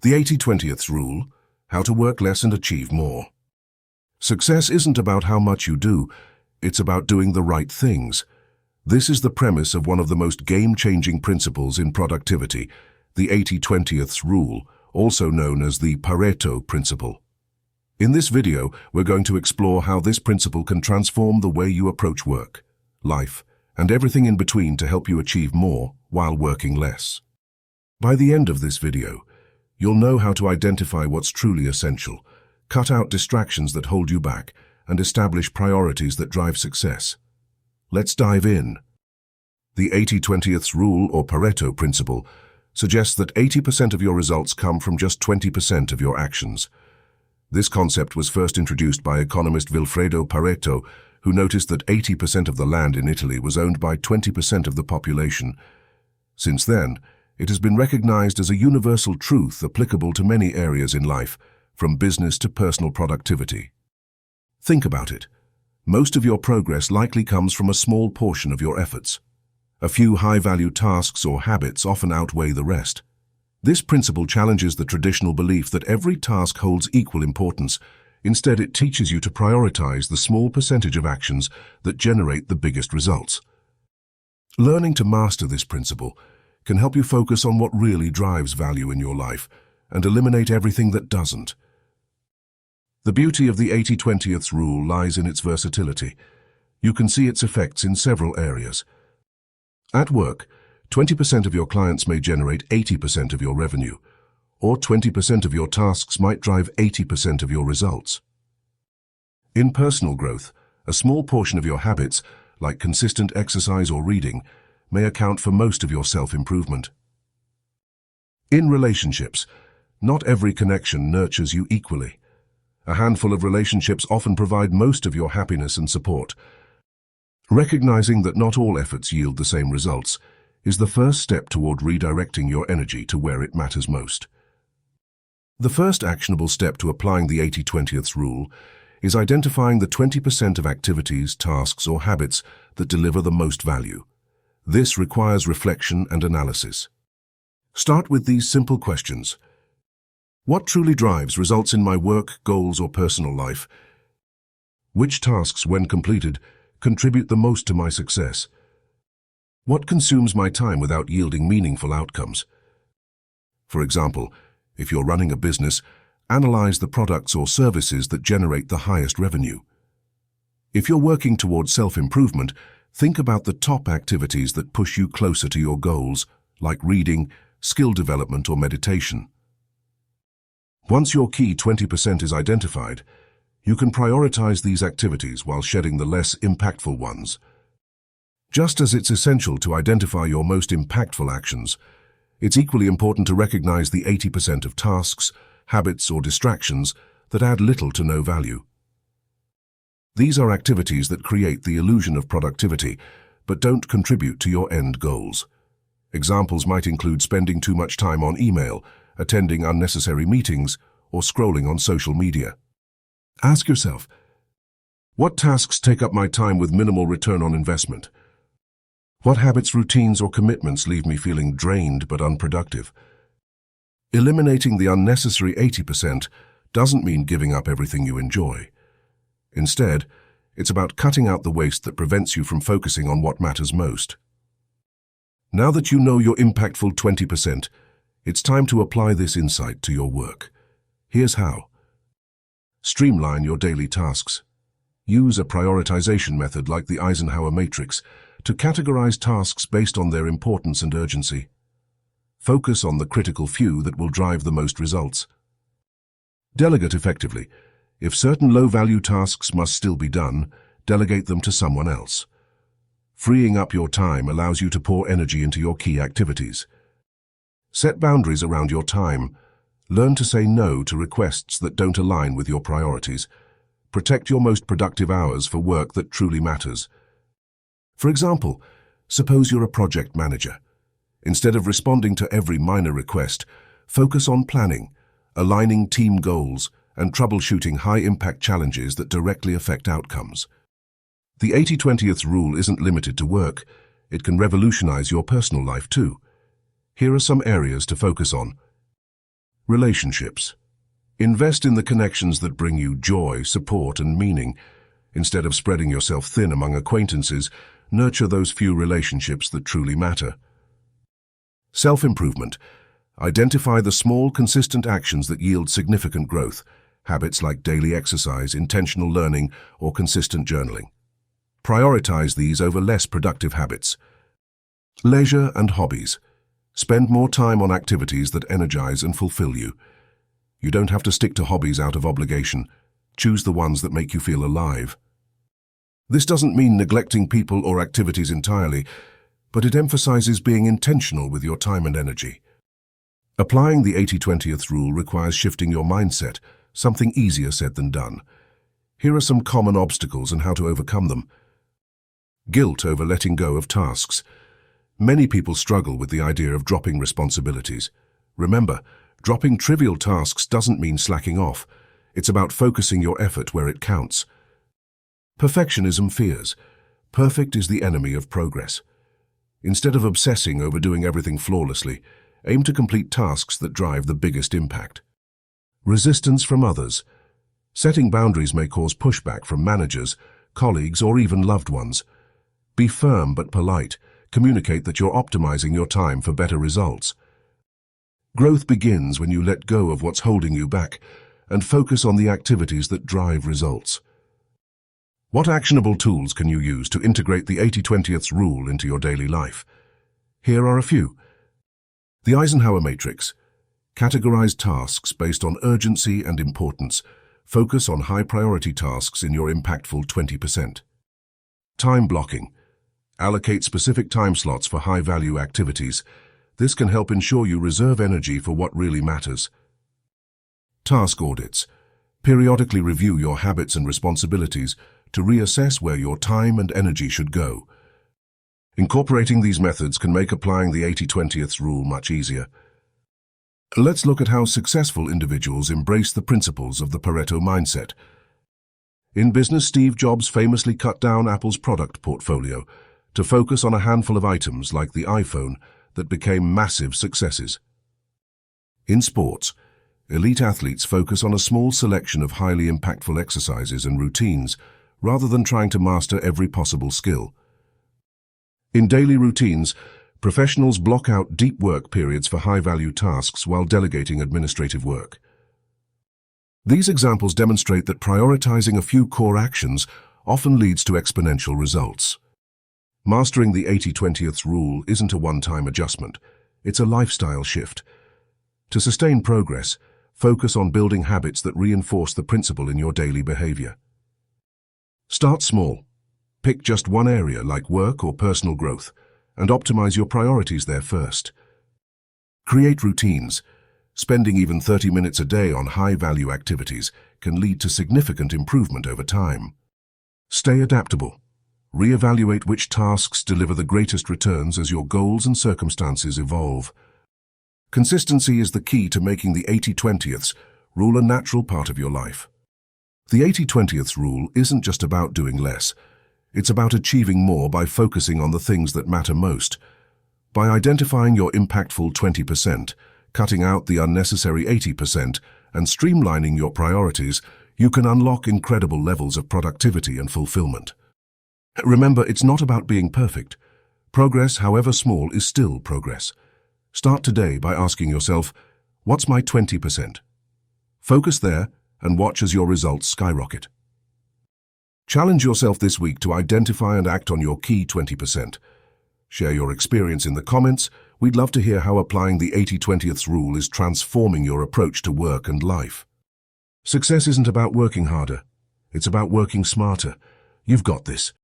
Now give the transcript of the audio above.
The 80-20th rule, how to work less and achieve more. Success isn't about how much you do, it's about doing the right things. This is the premise of one of the most game-changing principles in productivity, the 80-20th rule, also known as the Pareto Principle. In this video, we're going to explore how this principle can transform the way you approach work, life, and everything in between to help you achieve more while working less. By the end of this video, you'll know how to identify what's truly essential, cut out distractions that hold you back, and establish priorities that drive success. Let's dive in. The 80-20th rule, or Pareto Principle, suggests that 80% of your results come from just 20% of your actions. This concept was first introduced by economist Vilfredo Pareto, who noticed that 80% of the land in Italy was owned by 20% of the population. Since then, it has been recognized as a universal truth applicable to many areas in life, from business to personal productivity. Think about it. Most of your progress likely comes from a small portion of your efforts. A few high-value tasks or habits often outweigh the rest. This principle challenges the traditional belief that every task holds equal importance. Instead, it teaches you to prioritize the small percentage of actions that generate the biggest results. Learning to master this principle can help you focus on what really drives value in your life and eliminate everything that doesn't. The beauty of the 80-20th rule lies in its versatility. You can see its effects in several areas. At work, 20% of your clients may generate 80% of your revenue, or 20% of your tasks might drive 80% of your results. In personal growth, a small portion of your habits, like consistent exercise or reading, may account for most of your self-improvement. In relationships, not every connection nurtures you equally. A handful of relationships often provide most of your happiness and support. Recognizing that not all efforts yield the same results is the first step toward redirecting your energy to where it matters most. The first actionable step to applying the 80-20th rule is identifying the 20% of activities, tasks, or habits that deliver the most value. This requires reflection and analysis. Start with these simple questions. What truly drives results in my work, goals, or personal life? Which tasks, when completed, contribute the most to my success? What consumes my time without yielding meaningful outcomes? For example, if you're running a business, analyze the products or services that generate the highest revenue. If you're working towards self-improvement, think about the top activities that push you closer to your goals, like reading, skill development, or meditation. Once your key 20% is identified, you can prioritize these activities while shedding the less impactful ones. Just as it's essential to identify your most impactful actions, it's equally important to recognize the 80% of tasks, habits, or distractions that add little to no value. These are activities that create the illusion of productivity, but don't contribute to your end goals. Examples might include spending too much time on email, attending unnecessary meetings, or scrolling on social media. Ask yourself, what tasks take up my time with minimal return on investment? What habits, routines, or commitments leave me feeling drained but unproductive? Eliminating the unnecessary 80% doesn't mean giving up everything you enjoy. Instead, it's about cutting out the waste that prevents you from focusing on what matters most. Now that you know your impactful 20%, it's time to apply this insight to your work. Here's how. Streamline your daily tasks. Use a prioritization method like the Eisenhower matrix to categorize tasks based on their importance and urgency. Focus on the critical few that will drive the most results. Delegate effectively. If certain low-value tasks must still be done, delegate them to someone else. Freeing up your time allows you to pour energy into your key activities. Set boundaries around your time. Learn to say no to requests that don't align with your priorities. Protect your most productive hours for work that truly matters. For example, suppose you're a project manager. Instead of responding to every minor request, focus on planning, aligning team goals, and troubleshooting high-impact challenges that directly affect outcomes. The 80-20th rule isn't limited to work. It can revolutionize your personal life too. Here are some areas to focus on. Relationships. Invest in the connections that bring you joy, support, and meaning. Instead of spreading yourself thin among acquaintances, nurture those few relationships that truly matter. Self-improvement. Identify the small, consistent actions that yield significant growth, habits like daily exercise, intentional learning, or consistent journaling. Prioritize these over less productive habits. Leisure and hobbies. Spend more time on activities that energize and fulfill you. You don't have to stick to hobbies out of obligation. Choose the ones that make you feel alive. This doesn't mean neglecting people or activities entirely, but it emphasizes being intentional with your time and energy. Applying the 80-20th rule requires shifting your mindset, something easier said than done. Here are some common obstacles and how to overcome them. Guilt over letting go of tasks. Many people struggle with the idea of dropping responsibilities. Remember, dropping trivial tasks doesn't mean slacking off. It's about focusing your effort where it counts. Perfectionism fears. Perfect is the enemy of progress. Instead of obsessing over doing everything flawlessly, aim to complete tasks that drive the biggest impact. Resistance from others. Setting boundaries may cause pushback from managers, colleagues, or even loved ones. Be firm but polite. Communicate that you're optimizing your time for better results. Growth begins when you let go of what's holding you back and focus on the activities that drive results. What actionable tools can you use to integrate the 80-20th rule into your daily life? Here are a few. The Eisenhower Matrix. Categorize tasks based on urgency and importance. Focus on high-priority tasks in your impactful 20%. Time blocking. Allocate specific time slots for high-value activities. This can help ensure you reserve energy for what really matters. Task audits. Periodically review your habits and responsibilities to reassess where your time and energy should go. Incorporating these methods can make applying the 80-20th rule much easier. Let's look at how successful individuals embrace the principles of the Pareto mindset. In business, Steve Jobs famously cut down Apple's product portfolio to focus on a handful of items like the iPhone that became massive successes. In sports, elite athletes focus on a small selection of highly impactful exercises and routines rather than trying to master every possible skill. In daily routines, professionals block out deep work periods for high-value tasks while delegating administrative work. These examples demonstrate that prioritizing a few core actions often leads to exponential results. Mastering the 80-20th rule isn't a one-time adjustment. It's a lifestyle shift. To sustain progress, focus on building habits that reinforce the principle in your daily behavior. Start small. Pick just one area like work or personal growth and optimize your priorities there first. Create routines. Spending even 30 minutes a day on high-value activities can lead to significant improvement over time. Stay adaptable. Reevaluate which tasks deliver the greatest returns as your goals and circumstances evolve. Consistency is the key to making the 80-20th rule a natural part of your life. The 80-20th rule isn't just about doing less. It's about achieving more by focusing on the things that matter most. By identifying your impactful 20%, cutting out the unnecessary 80%, and streamlining your priorities, you can unlock incredible levels of productivity and fulfillment. Remember, it's not about being perfect. Progress, however small, is still progress. Start today by asking yourself, what's my 20%? Focus there and watch as your results skyrocket. Challenge yourself this week to identify and act on your key 20%. Share your experience in the comments. We'd love to hear how applying the 80-20th rule is transforming your approach to work and life. Success isn't about working harder. It's about working smarter. You've got this.